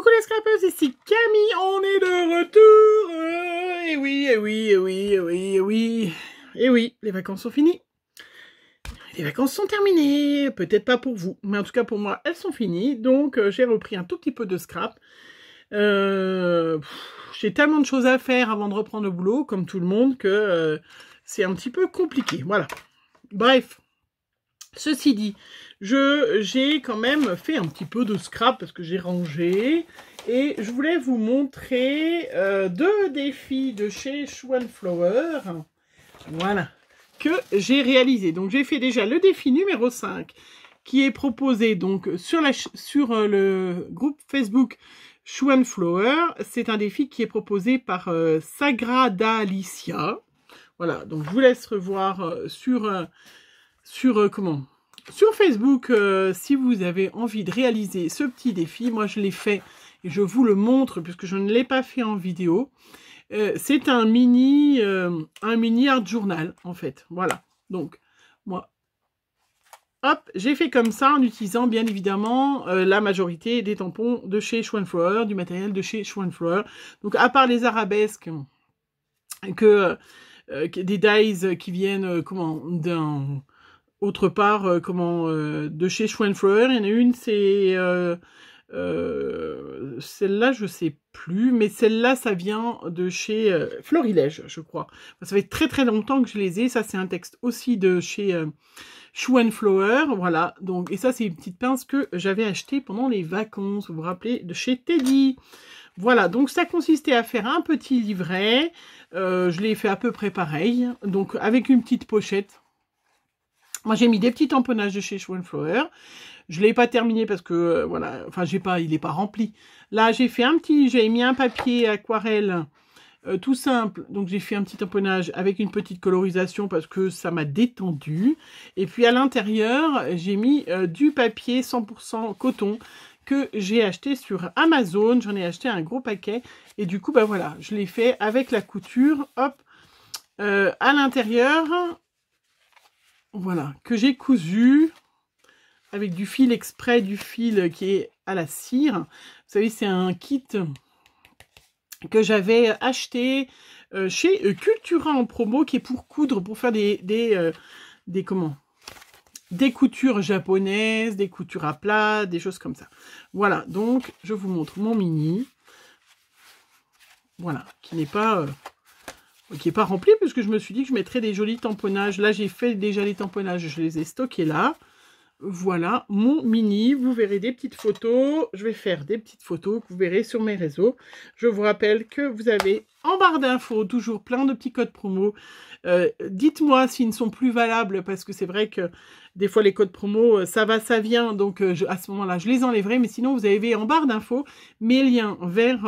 Coucou les scrapers, ici Camille, on est de retour. Et oui, et oui, et oui, et oui, et oui. Et oui, les vacances sont finies. Les vacances sont terminées. Peut-être pas pour vous, mais en tout cas pour moi, elles sont finies. Donc j'ai repris un tout petit peu de scrap. J'ai tellement de choses à faire avant de reprendre le boulot, comme tout le monde, que c'est un petit peu compliqué. Voilà. Bref. Ceci dit, j'ai quand même fait un petit peu de scrap parce que j'ai rangé et je voulais vous montrer deux défis de chez Schwanflower, voilà, que j'ai réalisé. Donc j'ai fait déjà le défi numéro 5 qui est proposé donc sur le groupe Facebook Schwanflower. C'est un défi qui est proposé par Sagrada Alicia. Voilà, donc je vous laisse revoir sur Facebook, si vous avez envie de réaliser ce petit défi. Moi je l'ai fait et je vous le montre puisque je ne l'ai pas fait en vidéo. C'est un mini art journal en fait, voilà. Donc moi, hop, j'ai fait comme ça en utilisant bien évidemment la majorité des tampons de chez Schwanflower, du matériel de chez Schwanflower. Donc à part les arabesques des dies qui viennent d'un autre part, de chez Schwanflower, il y en a une, c'est celle-là, je sais plus, mais celle-là, ça vient de chez Florilège, je crois. Ça fait très très longtemps que je les ai. Ça, c'est un texte aussi de chez Schwanflower, voilà. Donc, et ça, c'est une petite pince que j'avais achetée pendant les vacances, vous vous rappelez, de chez Teddy. Voilà, donc ça consistait à faire un petit livret. Je l'ai fait à peu près pareil, donc avec une petite pochette. Moi, j'ai mis des petits tamponnages de chez Schwanflower. Je ne l'ai pas terminé parce que, voilà, enfin, il n'est pas rempli. Là, j'ai mis un papier aquarelle tout simple. Donc, j'ai fait un petit tamponnage avec une petite colorisation parce que ça m'a détendu. Et puis, à l'intérieur, j'ai mis du papier 100% coton que j'ai acheté sur Amazon. J'en ai acheté un gros paquet. Et du coup, bah voilà, je l'ai fait avec la couture. Hop, à l'intérieur... Voilà, que j'ai cousu avec du fil exprès, du fil qui est à la cire. Vous savez, c'est un kit que j'avais acheté chez Cultura en promo, qui est pour coudre, pour faire des coutures japonaises, des coutures à plat, des choses comme ça. Voilà, donc je vous montre mon mini. Voilà, qui n'est pas rempli, puisque je me suis dit que je mettrais des jolis tamponnages. Là, j'ai fait déjà les tamponnages, je les ai stockés là. Voilà, mon mini. Vous verrez des petites photos. Je vais faire des petites photos que vous verrez sur mes réseaux. Je vous rappelle que vous avez en barre d'infos toujours plein de petits codes promo. Dites-moi s'ils ne sont plus valables, parce que c'est vrai que des fois les codes promo, ça va, ça vient. Donc à ce moment-là, je les enlèverai. Mais sinon, vous avez en barre d'infos mes liens vers...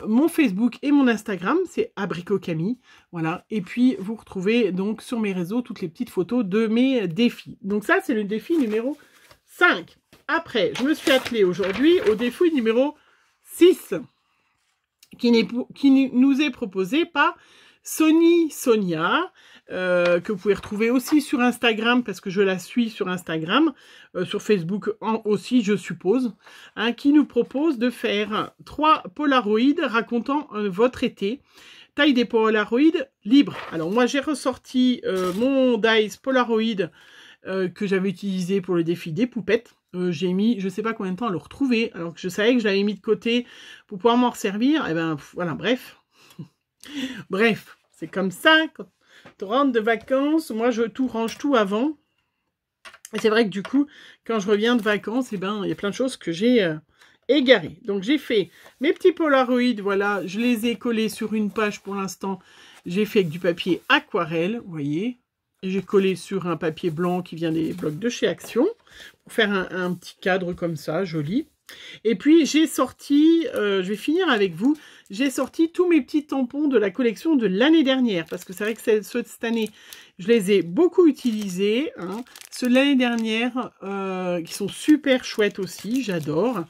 mon Facebook et mon Instagram, c'est Abricot Camille, voilà, et puis vous retrouvez donc sur mes réseaux toutes les petites photos de mes défis. Donc ça, c'est le défi numéro 5. Après, je me suis attelée aujourd'hui au défi numéro 6, qui nous est proposé par Sonia, que vous pouvez retrouver aussi sur Instagram, parce que je la suis sur Instagram, sur Facebook aussi, je suppose, hein, qui nous propose de faire 3 Polaroids racontant votre été. Taille des Polaroids libre. Alors moi, j'ai ressorti mon dies Polaroid que j'avais utilisé pour le défi des poupettes. J'ai mis, je sais pas combien de temps à le retrouver, alors que je savais que je l'avais mis de côté pour pouvoir m'en servir. Et ben voilà, bref. Bref, c'est comme ça, quand tu rentres de vacances, moi je range tout avant. Et c'est vrai que du coup, quand je reviens de vacances, eh ben, il y a plein de choses que j'ai égarées. Donc j'ai fait mes petits Polaroids, voilà, je les ai collés sur une page pour l'instant. J'ai fait avec du papier aquarelle, vous voyez. Et j'ai collé sur un papier blanc qui vient des blocs de chez Action, pour faire un petit cadre comme ça, joli. Et puis j'ai sorti, je vais finir avec vous, j'ai sorti tous mes petits tampons de la collection de l'année dernière, parce que c'est vrai que ceux de cette année, je les ai beaucoup utilisés, hein. Ceux de l'année dernière, qui sont super chouettes aussi, j'adore.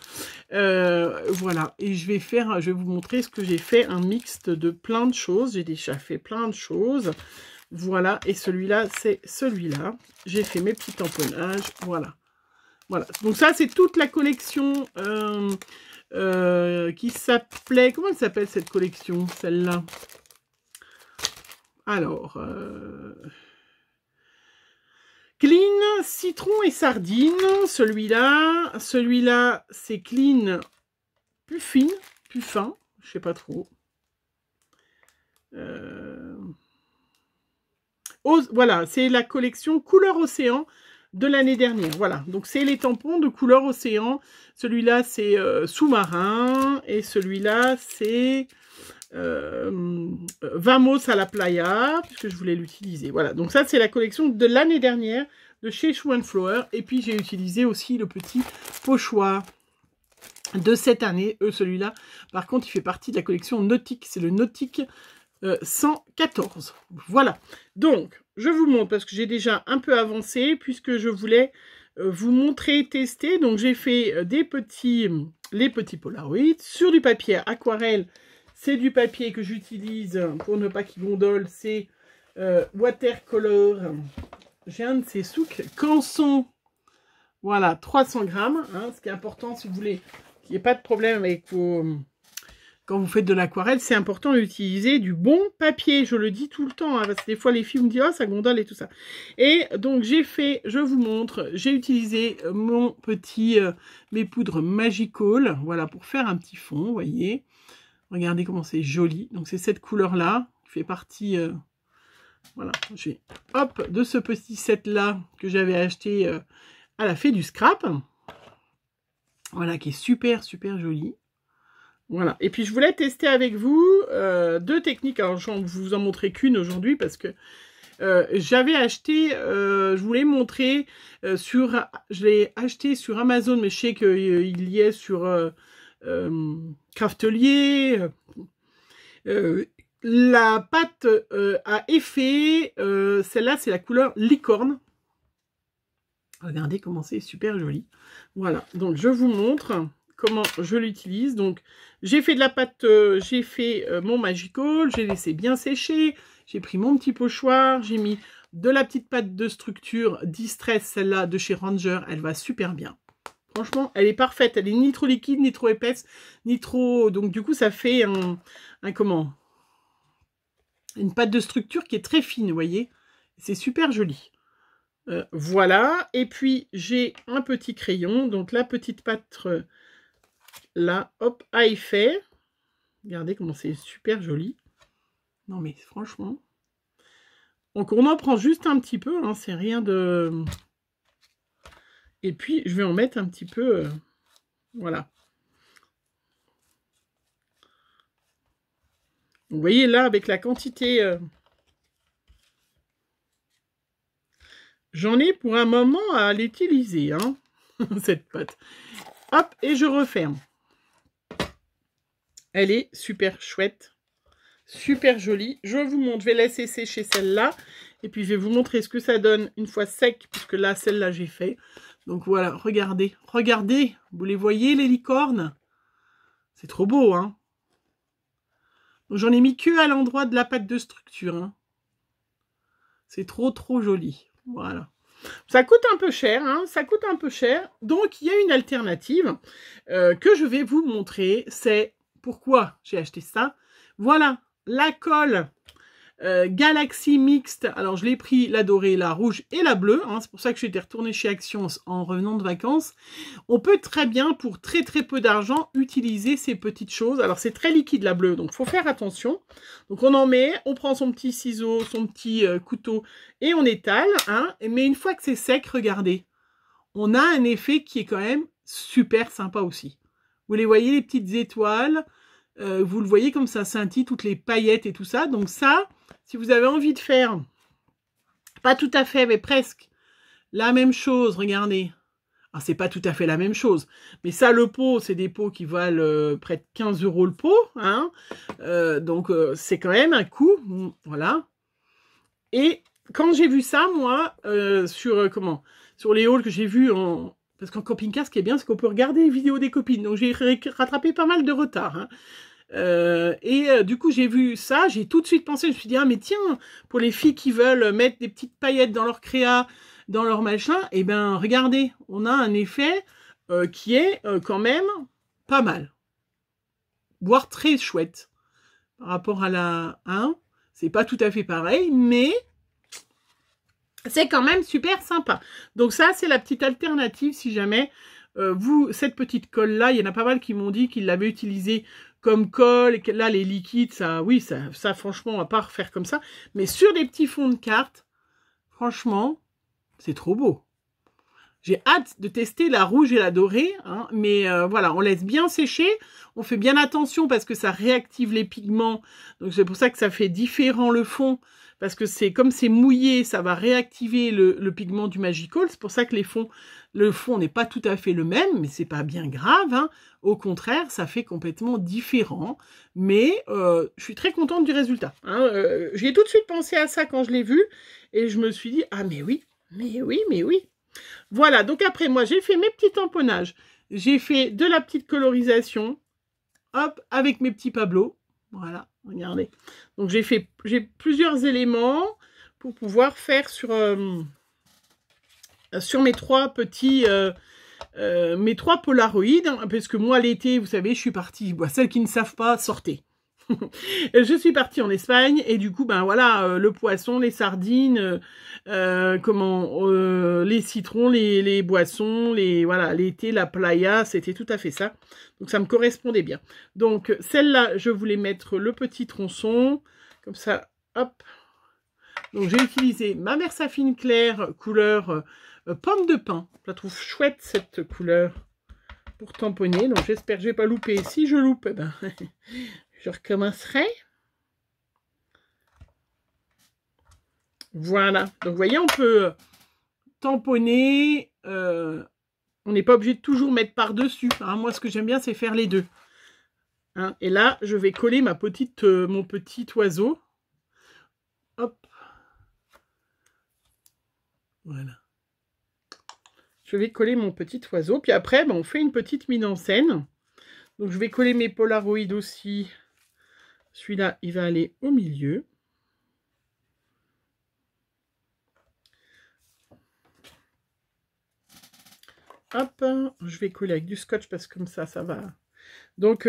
Voilà, et je vais vous montrer ce que j'ai fait, un mixte de plein de choses, j'ai déjà fait plein de choses. Voilà, et celui-là, c'est celui-là. J'ai fait mes petits tamponnages, voilà. Voilà, donc ça c'est toute la collection qui s'appelait... Comment elle s'appelle cette collection, celle-là? Alors... Clean, citron et sardine. Celui-là, c'est clean plus fine, plus fin. Je sais pas trop. Voilà, c'est la collection couleur océan de l'année dernière. Voilà, donc c'est les tampons de couleur océan. Celui-là, c'est sous-marin. Et celui-là, c'est Vamos à la playa, puisque je voulais l'utiliser. Voilà, donc ça, c'est la collection de l'année dernière de chez Shoe & Flower. Et puis, j'ai utilisé aussi le petit pochoir de cette année. Celui-là, par contre, il fait partie de la collection nautique. C'est le nautique 114. Voilà. Donc, je vous montre parce que j'ai déjà un peu avancé puisque je voulais vous montrer, tester. Donc, j'ai fait les petits Polaroids sur du papier aquarelle. C'est du papier que j'utilise pour ne pas qu'il gondole. C'est Watercolor. J'ai un de ces souks Canson. Voilà, 300 grammes. Hein, ce qui est important si vous voulez qu'il n'y ait pas de problème avec vos... Quand vous faites de l'aquarelle, c'est important d'utiliser du bon papier. Je le dis tout le temps, hein, parce que des fois les filles me disent « Oh, ça gondole et tout ça ». Et donc j'ai fait, je vous montre, j'ai utilisé mon petit, mes poudres Magical, voilà, pour faire un petit fond, vous voyez. Regardez comment c'est joli. Donc c'est cette couleur-là, qui fait partie, voilà, j'ai, hop, de ce petit set-là que j'avais acheté à la Fée du Scrap. Voilà, qui est super, super joli. Voilà, et puis je voulais tester avec vous deux techniques. Alors je vous en montrerai qu'une aujourd'hui parce que j'avais acheté, je voulais montrer je l'ai acheté sur Amazon, mais je sais qu'il y est sur Craftelier. La pâte à effet, celle-là c'est la couleur licorne. Regardez comment c'est super joli. Voilà, donc je vous montre comment je l'utilise. Donc j'ai fait de la pâte, j'ai fait mon Magical, j'ai laissé bien sécher, j'ai pris mon petit pochoir, j'ai mis de la petite pâte de structure Distress, celle-là de chez Ranger, elle va super bien. Franchement, elle est parfaite, elle est ni trop liquide, ni trop épaisse, ni trop... Donc du coup, ça fait comment? Une pâte de structure qui est très fine, vous voyez. C'est super joli. Voilà, et puis j'ai un petit crayon, donc la petite pâte... Là, hop, à effet. Regardez comment c'est super joli. Non, mais franchement. Donc, on en prend juste un petit peu. Hein, c'est rien de... Et puis, je vais en mettre un petit peu... voilà. Vous voyez, là, avec la quantité... j'en ai pour un moment à l'utiliser, hein, cette pâte. Hop, et je referme. Elle est super chouette, super jolie. Je vous montre, je vais laisser sécher celle-là. Et puis, je vais vous montrer ce que ça donne une fois sec, puisque là, celle-là, j'ai fait. Donc, voilà, regardez. Regardez, vous les voyez, les licornes? C'est trop beau, hein? Donc, j'en ai mis que à l'endroit de la pâte de structure. Hein. C'est trop, trop joli. Voilà. Ça coûte un peu cher, hein, ça coûte un peu cher. Donc, il y a une alternative que je vais vous montrer. C'est... Pourquoi j'ai acheté ça? Voilà, la colle Galaxy Mixte. Alors, je l'ai pris la dorée, la rouge et la bleue. Hein, c'est pour ça que j'étais retournée chez Action en revenant de vacances. On peut très bien, pour très très peu d'argent, utiliser ces petites choses. Alors, c'est très liquide la bleue, donc il faut faire attention. Donc, on en met, on prend son petit ciseau, son petit couteau et on étale. Hein, mais une fois que c'est sec, regardez. On a un effet qui est quand même super sympa aussi. Vous les voyez, les petites étoiles. Vous le voyez comme ça scintille, toutes les paillettes et tout ça. Donc ça, si vous avez envie de faire, pas tout à fait, mais presque, la même chose, regardez. Alors, c'est pas tout à fait la même chose. Mais ça, le pot, c'est des pots qui valent près de 15 € le pot. Hein. Donc, c'est quand même un coût. Voilà. Et quand j'ai vu ça, moi, sur les hauls que j'ai vus en... Parce qu'en camping-car, ce qui est bien, c'est qu'on peut regarder les vidéos des copines. Donc, j'ai rattrapé pas mal de retard. Hein. Du coup, j'ai vu ça. J'ai tout de suite pensé, je me suis dit, ah, mais tiens, pour les filles qui veulent mettre des petites paillettes dans leur créa, dans leur machin, eh bien, regardez, on a un effet qui est quand même pas mal. voire très chouette. Par rapport à la 1, c'est pas tout à fait pareil, mais c'est quand même super sympa. Donc ça, c'est la petite alternative si jamais cette petite colle-là, il y en a pas mal qui m'ont dit qu'ils l'avaient utilisée comme colle, et que là, les liquides, ça, oui, ça franchement, on va pas refaire comme ça. Mais sur des petits fonds de cartes, franchement, c'est trop beau. J'ai hâte de tester la rouge et la dorée, hein, mais voilà, on laisse bien sécher, on fait bien attention parce que ça réactive les pigments, donc c'est pour ça que ça fait différent le fond, parce que c'est comme c'est mouillé, ça va réactiver le pigment du Magical, c'est pour ça que le fond n'est pas tout à fait le même, mais c'est pas bien grave, hein. Au contraire, ça fait complètement différent, mais je suis très contente du résultat. Hein. J'ai tout de suite pensé à ça quand je l'ai vu, et je me suis dit, ah mais oui, mais oui, mais oui. Voilà, donc après, moi, j'ai fait mes petits tamponnages. J'ai fait de la petite colorisation, hop, avec mes petits pablos. Voilà, regardez. Donc, j'ai plusieurs éléments pour pouvoir faire sur mes trois petits... mes trois polaroïdes, hein, parce que moi, l'été, vous savez, je suis partie. Bon, celles qui ne savent pas, sortez. Je suis partie en Espagne et du coup ben voilà le poisson, les sardines, les citrons, les boissons, voilà l'été, la playa, c'était tout à fait ça. Donc ça me correspondait bien. Donc celle-là, je voulais mettre le petit tronçon comme ça, hop. Donc j'ai utilisé ma Versafine claire couleur pomme de pin. Je la trouve chouette cette couleur pour tamponner. Donc j'espère que je vais pas louper. Si je loupe, eh ben je recommencerai. Voilà. Donc, vous voyez, on peut tamponner. On n'est pas obligé de toujours mettre par-dessus. Hein. Moi, ce que j'aime bien, c'est faire les deux. Hein. Et là, je vais coller mon petit oiseau. Hop. Voilà. Je vais coller mon petit oiseau. Puis après, ben, on fait une petite mise en scène. Donc, je vais coller mes polaroïdes aussi. Celui-là, il va aller au milieu. Hop, je vais coller avec du scotch parce que comme ça va. Donc,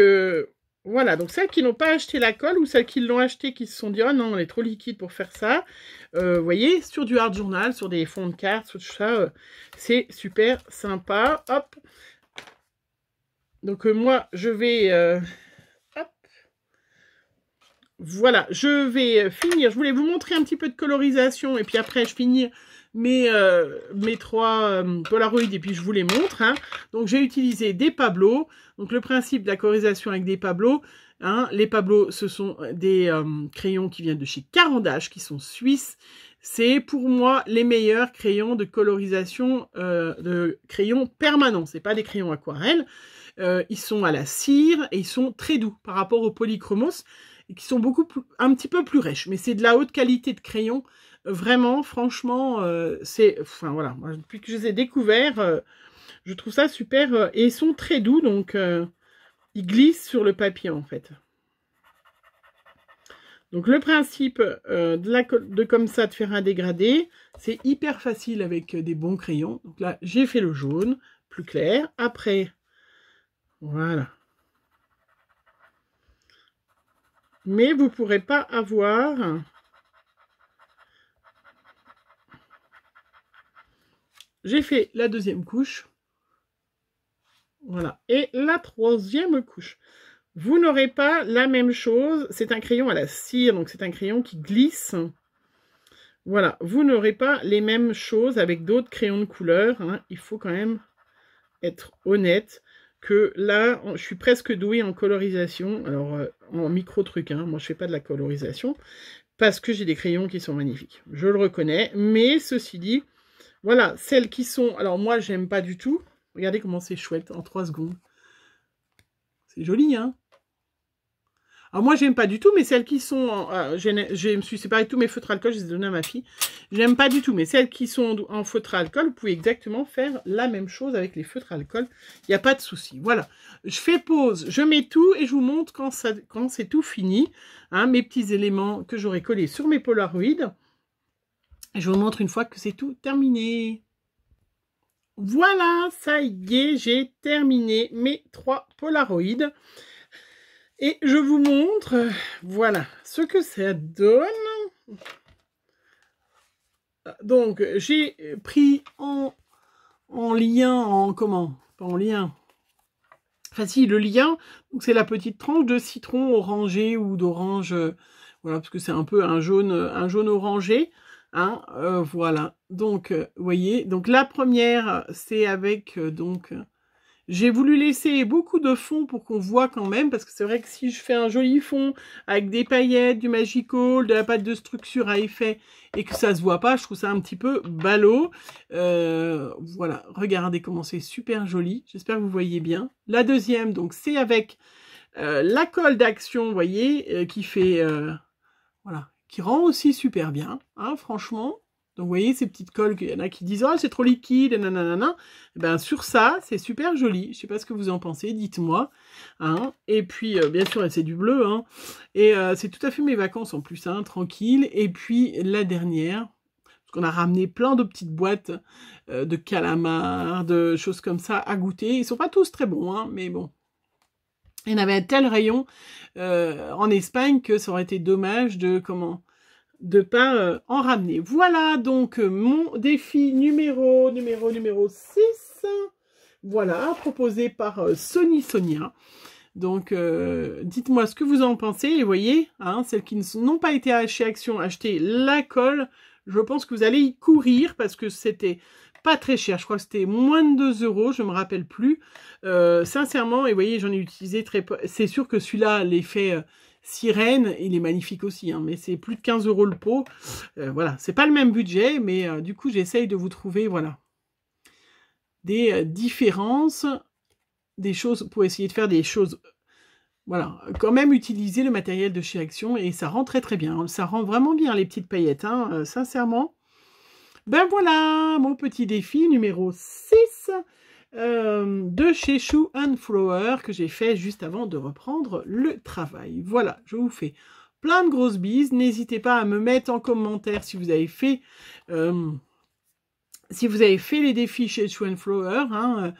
voilà. Donc, celles qui n'ont pas acheté la colle ou celles qui l'ont acheté, qui se sont dit, oh non, elle est trop liquide pour faire ça. Vous voyez, sur du art journal, sur des fonds de cartes, sur tout ça, c'est super sympa. Hop. Donc, moi, je vais... hop. Voilà, je vais finir. Je voulais vous montrer un petit peu de colorisation et puis après, je finis mes trois polaroïdes et puis je vous les montre. Hein. Donc, j'ai utilisé des pablos. Donc, le principe de la colorisation avec des pablos, hein, les pablos, ce sont des crayons qui viennent de chez Caran d'Ache, qui sont suisses. C'est pour moi les meilleurs crayons de colorisation, de crayons permanents. C'est pas des crayons aquarelles. Ils sont à la cire et ils sont très doux par rapport aux polychromos et qui sont un petit peu plus rêches. Mais c'est de la haute qualité de crayon. Vraiment, franchement, enfin voilà, moi, depuis que je les ai découverts, je trouve ça super. Et ils sont très doux, donc ils glissent sur le papier en fait. Donc le principe de comme ça de faire un dégradé, c'est hyper facile avec des bons crayons. Donc là, j'ai fait le jaune, plus clair. Après, voilà. Mais vous ne pourrez pas avoir... J'ai fait la deuxième couche. Voilà. Et la troisième couche. Vous n'aurez pas la même chose. C'est un crayon à la cire, donc c'est un crayon qui glisse. Voilà. Vous n'aurez pas les mêmes choses avec d'autres crayons de couleur. Hein. Il faut quand même être honnête que là, je suis presque douée en colorisation. Alors, en micro-truc, hein. Moi, je ne fais pas de la colorisation parce que j'ai des crayons qui sont magnifiques. Je le reconnais. Mais ceci dit, voilà, celles qui sont... Alors, moi, j'aime pas du tout. Regardez comment c'est chouette en 3 secondes. C'est joli, hein? Alors, moi, j'aime pas du tout, mais celles qui sont... je me suis séparée de tous mes feutres alcool, je les ai donnés à ma fille. J'aime pas du tout, mais celles qui sont en feutre alcool, vous pouvez exactement faire la même chose avec les feutres alcool. Il n'y a pas de souci. Voilà. Je fais pause, je mets tout et je vous montre quand c'est tout fini. Hein, mes petits éléments que j'aurai collés sur mes polaroïdes. Et je vous montre une fois que c'est tout terminé. Voilà, ça y est, j'ai terminé mes 3 polaroïdes. Et je vous montre, voilà, ce que ça donne. Donc, j'ai pris en lien, en comment? Pas en lien. Enfin, si, le lien, donc c'est la petite tranche de citron orangé ou d'orange, voilà, parce que c'est un peu un jaune orangé, hein, voilà. Donc, vous voyez, donc la première, c'est avec, donc, j'ai voulu laisser beaucoup de fond pour qu'on voit quand même, parce que c'est vrai que si je fais un joli fond avec des paillettes, du Magical, de la pâte de structure à effet, et que ça se voit pas, je trouve ça un petit peu ballot. Voilà, regardez comment c'est super joli. J'espère que vous voyez bien. La deuxième, donc c'est avec la colle d'action, vous voyez, qui fait, voilà, qui rend aussi super bien, hein, franchement. Donc, vous voyez, ces petites colles, il y en a qui disent « Oh, c'est trop liquide, nanana. » Ben, sur ça, c'est super joli. Je sais pas ce que vous en pensez, dites-moi. Hein. Et puis, bien sûr, c'est du bleu. Hein. Et c'est tout à fait mes vacances en plus, hein, tranquille. Et puis, la dernière, parce qu'on a ramené plein de petites boîtes de calamars, de choses comme ça à goûter. Ils sont pas tous très bons, hein, mais bon. Il y en avait un tel rayon en Espagne que ça aurait été dommage de pas en ramener. Voilà donc mon défi numéro 6. Voilà, proposé par Sony Sonia. Donc, dites-moi ce que vous en pensez. Et vous voyez, hein, celles qui n'ont pas été chez Action acheter la colle, je pense que vous allez y courir parce que c'était pas très cher. Je crois que c'était moins de 2 €, je me rappelle plus. Sincèrement, et vous voyez, j'en ai utilisé très peu. C'est sûr que celui-là, l'effet sirène, il est magnifique aussi, hein, mais c'est plus de 15 € le pot. Voilà, c'est pas le même budget, mais du coup, j'essaye de vous trouver, voilà, des différences, des choses pour essayer de faire des choses. Voilà, quand même utiliser le matériel de chez Action et ça rend très très bien. Ça rend vraiment bien les petites paillettes, hein, sincèrement. Ben voilà, mon petit défi numéro 6 de chez Shoe and Flower que j'ai fait juste avant de reprendre le travail. Voilà, je vous fais plein de grosses bises. N'hésitez pas à me mettre en commentaire si vous avez fait, les défis chez Shoe and Flower, hein,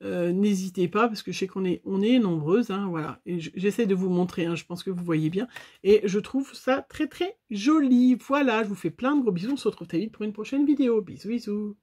n'hésitez pas parce que je sais qu'on est nombreuses, hein, voilà. Et j'essaie de vous montrer, hein, je pense que vous voyez bien. Et je trouve ça très très joli. Voilà, je vous fais plein de gros bisous. On se retrouve très vite pour une prochaine vidéo. Bisous, bisous.